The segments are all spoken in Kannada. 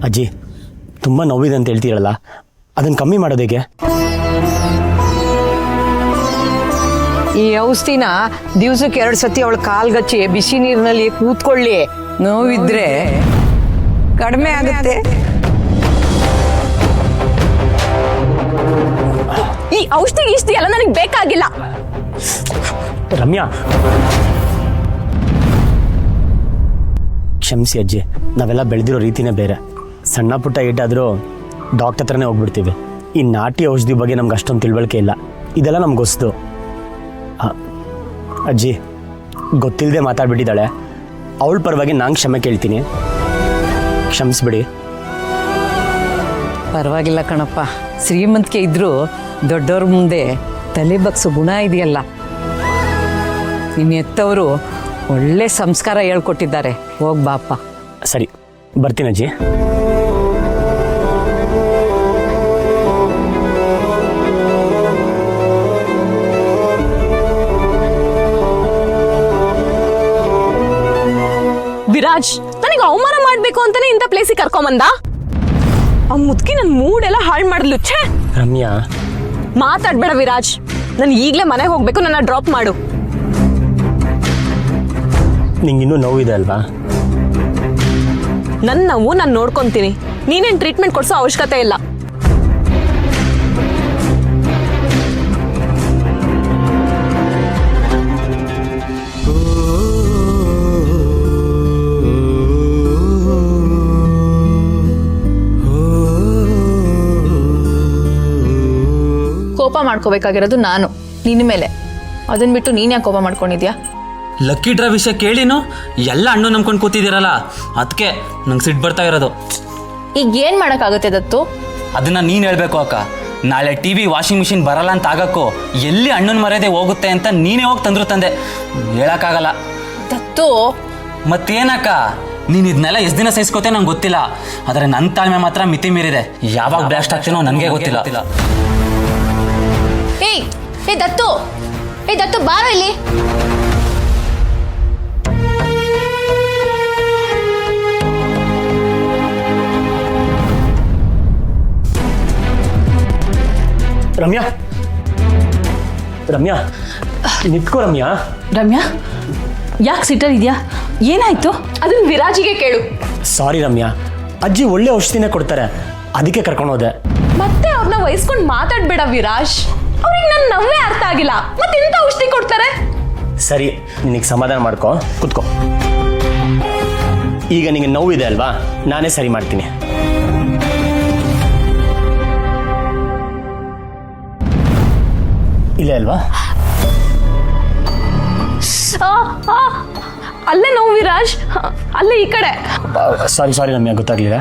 ಅಜ್ಜಿ ತುಂಬ ನೋವಿದೆ ಅಂತ ಹೇಳ್ತೀರಲ್ಲ, ಅದನ್ನು ಕಮ್ಮಿ ಮಾಡೋದೇಗೆ? ಈ ಔಷಧಿನ ದಿವ್ಸಕ್ಕೆ 2 ಸತಿ ಅವಳ ಕಾಲ್ಗಚ್ಚಿ ಬಿಸಿ ನೀರಿನಲ್ಲಿ ಕೂತ್ಕೊಳ್ಳಿ, ನೋವಿದ್ರೆ ಕಡಿಮೆ ಆಗುತ್ತೆ. ಈ ಔಷಧಿ ಎಲ್ಲ ನನಗೆ ಬೇಕಾಗಿಲ್ಲ. ರಮ್ಯಾ, ಕ್ಷಮಿಸಿ ಅಜ್ಜಿ, ನಾವೆಲ್ಲ ಬೆಳೆದಿರೋ ರೀತಿನೇ ಬೇರೆ. ಸಣ್ಣ ಪುಟ್ಟ ಏಟಾದರೂ ಡಾಕ್ಟರ್ ಹತ್ರನೇ ಹೋಗ್ಬಿಡ್ತೀವಿ. ಈ ನಾಟಿ ಔಷಧಿ ಬಗ್ಗೆ ನಮ್ಗೆ ಅಷ್ಟೊಂದು ತಿಳುವಳಿಕೆ ಇಲ್ಲ, ಇದೆಲ್ಲ ನಮ್ಗೆ ಹೊಸ್ತು. ಅಜ್ಜಿ ಗೊತ್ತಿಲ್ಲದೆ ಮಾತಾಡ್ಬಿಟ್ಟಿದ್ದಾಳೆ, ಅವಳ ಪರವಾಗಿ ನಾನು ಕ್ಷಮೆ ಕೇಳ್ತೀನಿ, ಕ್ಷಮಿಸ್ಬಿಡಿ. ಪರವಾಗಿಲ್ಲ ಕಣಪ್ಪ, ಶ್ರೀಮಂತಿಕೆ ಇದ್ರೂ ದೊಡ್ಡವ್ರ ಮುಂದೆ ತಲೆ ಬಗ್ಸೋ ಗುಣ ಇದೆಯಲ್ಲ. ನಿನ್ನ ಎತ್ತವರು ಒಳ್ಳೆ ಸಂಸ್ಕಾರ ಹೇಳ್ಕೊಟ್ಟಿದ್ದಾರೆ. ಹೋಗ್ ಬಾಪ. ಸರಿ, ಬರ್ತೀನಿ ಅಜ್ಜಿ. ವಿರಾಜ್ ನನಗೆ ಅವಮಾನ ಮಾಡ್ಬೇಕು ಅಂತಾನೆ ಇಂಥ ಪ್ಲೇಸಿಗೆ ಕರ್ಕೊಂಬಂದ. ಆ ಮುದ್ಕಿ ನನ್ನ ಮೂಡ್ ಎಲ್ಲ ಹಾಳು ಮಾಡಿದ್ಲು. ಛೇ ರಮ್ಯಾ, ಮಾತಾಡ್ಬೇಡ ವಿರಾಜ್, ನಾನು ಈಗಲೇ ಮನೆಗೆ ಹೋಗ್ಬೇಕು, ನನ್ನ ಡ್ರಾಪ್ ಮಾಡು. ನಿಂಗೆ ಇನ್ನೂ ನೋವಿದೆ ಅಲ್ವಾ? ನನ್ನ ನೋವು ನಾನು ನೋಡ್ಕೊಂತೀನಿ, ನೀನೇನು ಟ್ರೀಟ್ಮೆಂಟ್ ಕೊಡ್ಸೋ ಅವಶ್ಯಕತೆ ಇಲ್ಲ. ಕೋಪ ಮಾಡ್ಕೋಬೇಕಾಗಿರೋದು ನಾನು ನಿನ್ನ ಮೇಲೆ, ಅದನ್ನ ಬಿಟ್ಟು ನೀನ್ ಯಾಕೆ ಕೋಪ ಮಾಡ್ಕೊಂಡಿದ್ಯಾ? ಲಕ್ಕಿ ಡ್ರಾ ವಿಷಯ ಕೇಳಿನು ಎಲ್ಲ ಹಣ್ಣು ನಂಬ್ಕೊಂಡು ಕೂತಿದ್ದೀರಲ್ಲ, ಅದಕ್ಕೆ ನಂಗೆ ಸಿಟ್ಟು ಬರ್ತಾ ಇರೋದು. ಈಗ ಏನ್ ಮಾಡಕ್ಕಾಗುತ್ತೆ ದತ್ತು? ಅದನ್ನ ನೀನು ಹೇಳ್ಬೇಕು ಅಕ್ಕ. ನಾಳೆ TV ವಾಷಿಂಗ್ ಮಿಷಿನ್ ಬರಲ್ಲ ಅಂತ ಆಗಕ್ಕೋ ಎಲ್ಲಿ ಹಣ್ಣನ್ನು ಮರ್ಯಾದೆ ಹೋಗುತ್ತೆ ಅಂತ ನೀನೇ ಹೋಗಿ ತಂದೆ, ಹೇಳಕ್ಕಾಗಲ್ಲ. ದತ್ತು, ಮತ್ತೇನಕ್ಕ, ನೀನು ಇದನ್ನೆಲ್ಲ ಎಷ್ಟು ದಿನ ಸಹಿಸ್ಕೋತೆ ನಂಗೆ ಗೊತ್ತಿಲ್ಲ, ಆದರೆ ನನ್ನ ತಾಳ್ಮೆ ಮಾತ್ರ ಮಿತಿ ಮೀರಿದೆ. ಯಾವಾಗ ಬ್ಲಾಸ್ಟ್ ಆಗ್ತೀನೋ ನನಗೆ ಗೊತ್ತಿಲ್ಲ. ಏ ದತ್ತು, ಬಾರೋ ಇಲ್ಲಿ. ರಮ್ಯಾ, ರಮ್ಯಾ ನಿತ್ಕೋ. ರಮ್ಯಾ, ರಮ್ಯಾ ಯಾಕೆ ಸಿಟ್ಟಲ್ಲಿದ್ಯಾ? ಏನಾಯ್ತು? ಅದನ್ನ ವಿರಾಜಿಗೆ ಕೇಳು. ಸಾರಿ ರಮ್ಯಾ, ಅಜ್ಜಿ ಒಳ್ಳೆ ಔಷಧಿನೇ ಕೊಡ್ತಾರೆ, ಅದಕ್ಕೆ ಕರ್ಕೊಂಡು ಹೋದೆ. ಮತ್ತೆ ಅವ್ರನ್ನ ವಹಿಸ್ಕೊಂಡು ಮಾತಾಡ್ಬೇಡ ವಿರಾಜ್, ಅವ್ರಿಗೆ ನನ್ನ ನವ್ವೇ ಅರ್ಥ ಆಗಿಲ್ಲ, ಮತ್ತೆ ಎಂತ ಔಷಧಿ ಕೊಡ್ತಾರೆ? ಸರಿ, ನಿನಗೆ ಸಮಾಧಾನ ಮಾಡ್ಕೊ, ಕುತ್ಕೋ. ಈಗ ನಿನಗೆ ನೋವಿದೆ ಅಲ್ವಾ, ನಾನೇ ಸರಿ ಮಾಡ್ತೀನಿ. ಇಲ್ಲ ಅಲ್ವಾ? ಅಲ್ಲೇ ನೋವು ವಿರಾಜ್, ಅಲ್ಲೇ ಈ ಕಡೆ. ಸಾರಿ ರಮ್ಯಾ, ಗೊತ್ತಾಗ್ಲಿಲ್ಲ.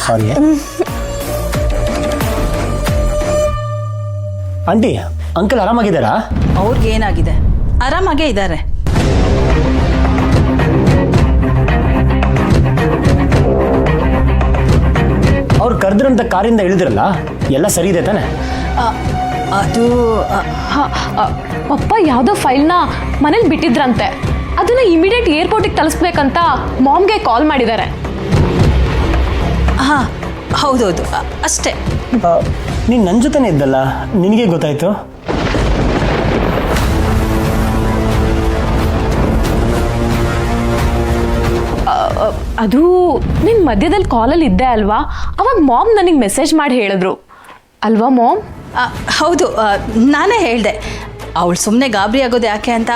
Sorry aunty, uncle ಆರಾಮಾಗಿದ್ದಾರಾ? ಅವ್ರಿಗೇನಾಗಿದೆ? ಆರಾಮಾಗೇ ಇದ್ದಾರೆ. ಅವ್ರು ಕರೆದ್ರಂತ ಕಾರಿಂದ ಇಳಿದ್ರಲ್ಲ, ಎಲ್ಲ ಸರಿ ಇದೆ ತಾನೆ? ಅದು ಪಪ್ಪ ಯಾವುದೋ ಫೈಲ್ನ ಮನೇಲಿ ಬಿಟ್ಟಿದ್ರಂತೆ, ಅದನ್ನ ಇಮಿಡಿಯೇಟ್ ಏರ್ಪೋರ್ಟಿಗೆ ತಲುಪಿಸ್ಬೇಕಂತ ಮಾಮ್ಗೆ ಕಾಲ್ ಮಾಡಿದ್ದಾರೆ. ಹಾಂ, ಹೌದೌದು, ಅಷ್ಟೇ. ನೀನು ನನ್ನ ಜೊತೆನೇ ಇದ್ದಲ್ಲ, ನಿನಗೆ ಗೊತ್ತಾಯ್ತು? ಅದು ನೀನು ಮಧ್ಯದಲ್ಲಿ ಕಾಲಲ್ಲಿ ಇದ್ದೆ ಅಲ್ವಾ, ಅವಾಗ ಮಾಮ್ ನನಗೆ ಮೆಸೇಜ್ ಮಾಡಿ ಹೇಳಿದ್ರು ಅಲ್ವಾ ಮಾಮ್? ಹೌದು, ನಾನೇ ಹೇಳಿದೆ. ಅವಳು ಸುಮ್ಮನೆ ಗಾಬರಿ ಆಗೋದು ಯಾಕೆ ಅಂತ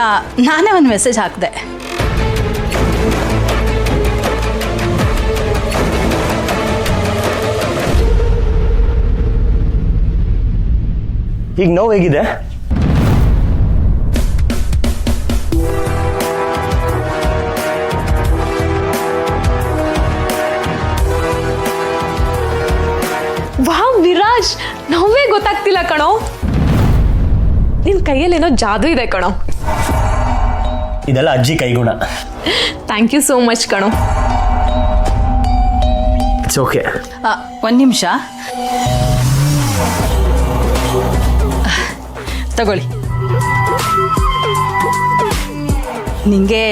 ನಾನೇ ಒಂದು ಮೆಸೇಜ್ ಹಾಕಿದೆ. ಈಗ ನೋವು ಹೇಗಿದೆ? ವಾವ್ ವಿರಾಜ್, ನೋವೇ ಗೊತ್ತಾಗ್ತಿಲ್ಲ ಕಣೋ. ನಿನ್ ಕೈಯಲ್ಲೇನೋ ಜಾದೂ ಇದೆ ಕಣೋ. ಇದೆಲ್ಲ ಅಜ್ಜಿ ಕೈಗುಣ. ಥ್ಯಾಂಕ್ ಯು ಸೋ ಮಚ್ ಕಣೋ. It's okay. ಒಂದು ನಿಮಿಷ ತಗೊಳ್ಳಿ. ನಿಂಗೆ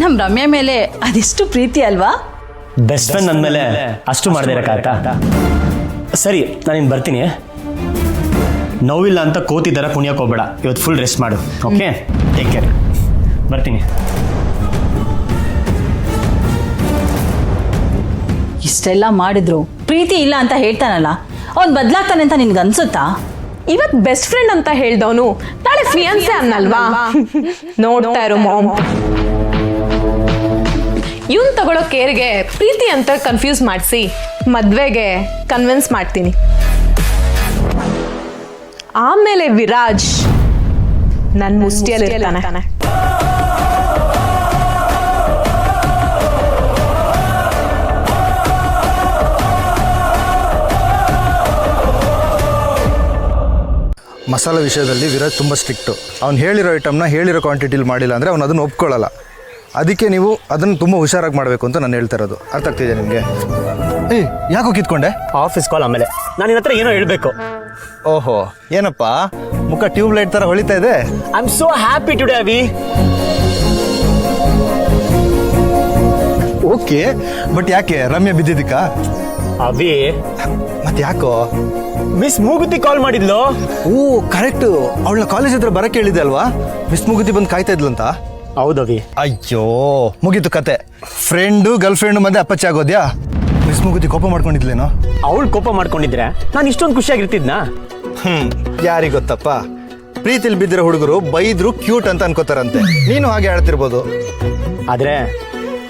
ನಮ್ಮ ರಮ್ಯಾ ಮೇಲೆ ಅದೆಷ್ಟು ಪ್ರೀತಿ ಅಲ್ವಾ? ಬೆಸ್ಟ್ ಫ್ರೆಂಡ್ ಅಂದಮೇಲೆ ಅಷ್ಟು ಮಾಡದೇ ಇರೋಕ್ಕಾಗತ್ತಾ? ಸರಿ, ನಾನಿನ್ನು ಬರ್ತೀನಿ. ನೋವಿಲ್ಲ ಅಂತ ಕೋತಿ ಥರ ಕುಣಿಯಕ್ಕೆ ಹೋಗ್ಬೇಡ. ಇವತ್ತು ಫುಲ್ ರೆಸ್ಟ್ ಮಾಡು. Okay, take care. ಬರ್ತೀನಿ. ಇಷ್ಟೆಲ್ಲ ಮಾಡಿದ್ರು ಪ್ರೀತಿ ಇಲ್ಲ ಅಂತ ಹೇಳ್ತಾನಲ್ಲ, ಅವ್ನು ಬದಲಾಗ್ತಾನೆ ಅಂತ ನಿನ್ಗೆ ಅನ್ಸುತ್ತಾ? ಇವತ್ ಬೆಸ್ಟ್ ಫ್ರೆಂಡ್ ಅಂತ ಹೇಳ್ದವನು ನಾಳೆ ಫಿಯಾನ್ಸೆ ಅನ್ನಲ್ವಾ? ನೋಡ್ತಾ ಇರು ಮಾಮ್. ಇವನ್ ತಗೊಳ್ಳೋ ಕೇರ್ಗೆ ಪ್ರೀತಿ ಅಂತ ಕನ್ಫ್ಯೂಸ್ ಮಾಡಿಸಿ ಮದ್ವೆಗೆ ಕನ್ವಿನ್ಸ್ ಮಾಡ್ತೀನಿ. ಆಮೇಲೆ ವಿರಾಜ್ ನನ್ನ ಮುಷ್ಟಿಯಲ್ಲಿ ಇರ್ತಾನೆ. ಮಸಾಲೆ ವಿಷಯದಲ್ಲಿ ವಿರಾಜ್ ತುಂಬ ಸ್ಟ್ರಿಕ್ಟು. ಅವ್ನು ಹೇಳಿರೋ ಐಟಮ್ನ ಹೇಳಿರೋ ಕ್ವಾಂಟಿಟಿಲಿ ಮಾಡಿಲ್ಲ ಅಂದರೆ ಅವ್ನು ಅದನ್ನು ಒಪ್ಕೊಳ್ಳಲ್ಲ. ಅದಕ್ಕೆ ನೀವು ಅದನ್ನು ತುಂಬ ಹುಷಾರಾಗಿ ಮಾಡಬೇಕು ಅಂತ ನಾನು ಹೇಳ್ತಾ ಇರೋದು. ಅರ್ಥ ಆಗ್ತಿದೆ ನಿಮಗೆ? ಏಯ್, ಯಾಕೋ ಕಿತ್ಕೊಂಡೆ? ಆಫೀಸ್ ಕಾಲ್ ಆಮೇಲೆ. ನಾನು ನಿನ್ನ ಹತ್ರ ಏನೋ ಹೇಳಬೇಕು. ಓಹೋ, ಏನಪ್ಪ ಮುಖ ಟ್ಯೂಬ್ಲೈಟ್ ಥರ ಹೊಳಿತಾ ಇದೆ? I am so happy today ಅವಿ. ಓಕೆ, ಬಟ್ ಯಾಕೆ ರಮ್ಯಾ ಬಿದ್ದಿದ್ದಕ್ಕ? ಅವಿ, ಮತ್ತೆ ಯಾಕೋ? ಮಿಸ್ ಮೂಗುತಿ ಕಾಲ್ ಮಾಡಿದ್ಲು. ಓ ಕರೆಕ್ಟು, ಅವಳನ್ನ ಕಾಲೇಜ್ ಹತ್ರ ಬರಕ್ಕೆ ಹೇಳಿದೆ ಅಲ್ವಾ? ಮಿಸ್ ಮುಗುತಿ ಬಂದು ಕಾಯ್ತಾ ಇದ್ಲಂತ. ಹೌದವಿ. ಅಯ್ಯೋ, ಮುಗೀತು ಕತೆ. ಫ್ರೆಂಡು ಗರ್ಲ್ ಫ್ರೆಂಡು ಮಧ್ಯೆ ಅಪ್ಪಚ್ಚಿ ಆಗೋದ್ಯಾ? ಮಿಸ್ ಮುಗುತಿ ಕೋಪ ಮಾಡ್ಕೊಂಡಿದ್ಲೇನೋ? ಅವಳು ಕೋಪ ಮಾಡ್ಕೊಂಡಿದ್ರೆ ನಾನು ಇಷ್ಟೊಂದು ಖುಷಿಯಾಗಿರ್ತಿದ್ನಾ? ಯಾರಿಗೆ ಗೊತ್ತಪ್ಪ, ಪ್ರೀತಿಲಿ ಬಿದ್ದಿರೋ ಹುಡುಗರು ಬೈದ್ರು ಕ್ಯೂಟ್ ಅಂತ ಅನ್ಕೋತಾರಂತೆ. ನೀನು ಹಾಗೆ ಆಡ್ತಿರ್ಬೋದು. ಆದ್ರೆ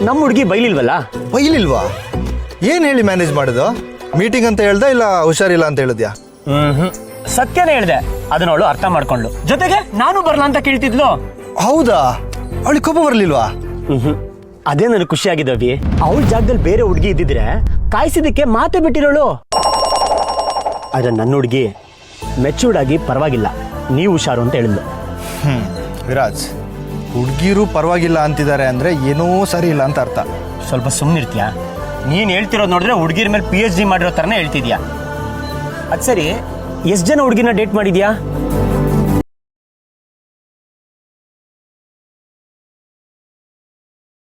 ನಮ್ಮ ಹುಡುಗಿ ಬೈಲಿಲ್ವಲ್ಲ? ಬೈಲಿಲ್ವಾ? ಏನು ಹೇಳಿ ಮ್ಯಾನೇಜ್ ಮಾಡೋದು? ಮೀಟಿಂಗ್ ಅಂತ ಹೇಳ್ದ, ಇಲ್ಲ ಹುಷಾರಿಲ್ಲ ಅಂತ ಹೇಳಿದ್ಯಾ? ಸತ್ಯನೇ ಹೇಳ್ದೆ. ಅದನ್ನ ಅವಳು ಅರ್ಥ ಮಾಡ್ಕೊಂಡ್ಲು. ಜೊತೆಗೆ ನಾನು ಬರ್ಲಾ ಅಂತ ಕೇಳ್ತಿದ್ಲು. ಹೌದಾ? ಅವಳಿಗೆ ಕೋಪ ಬರಲಿಲ್ವಾ? ಅದೇ ನನಗೆ ಖುಷಿಯಾಗಿದ್ದವಿ. ಅವಳ ಜಾಗದಲ್ಲಿ ಬೇರೆ ಹುಡುಗಿ ಇದ್ದಿದ್ರೆ ಕಾಯಿಸಿದಕ್ಕೆ ಮಾತೇ ಬಿಟ್ಟಿರೋಳು. ಆದ್ರೆ ನನ್ನ ಹುಡುಗಿ ಮೆಚೂರ್ಡ್ ಆಗಿ ಪರವಾಗಿಲ್ಲ, ನೀವು ಹುಷಾರು ಅಂತ ಹೇಳಿದ್ಲು. ವಿರಾಜ್, ಹುಡುಗಿರು ಪರವಾಗಿಲ್ಲ ಅಂತಿದ್ದಾರೆ ಅಂದರೆ ಏನೋ ಸರಿ ಇಲ್ಲ ಅಂತ ಅರ್ಥ. ಸ್ವಲ್ಪ ಸುಮ್ಮನಿರ್ತೀಯಾ? ನೀನು ಹೇಳ್ತಿರೋದು ನೋಡಿದ್ರೆ ಹುಡುಗಿರ ಮೇಲೆ PhD ಮಾಡಿರೋ ಥರನೇ ಹೇಳ್ತಿದ್ಯಾ. ಅದು ಸರಿ, ಎಷ್ಟು ಜನ ಹುಡುಗಿನ ಡೇಟ್ ಮಾಡಿದ್ಯಾ?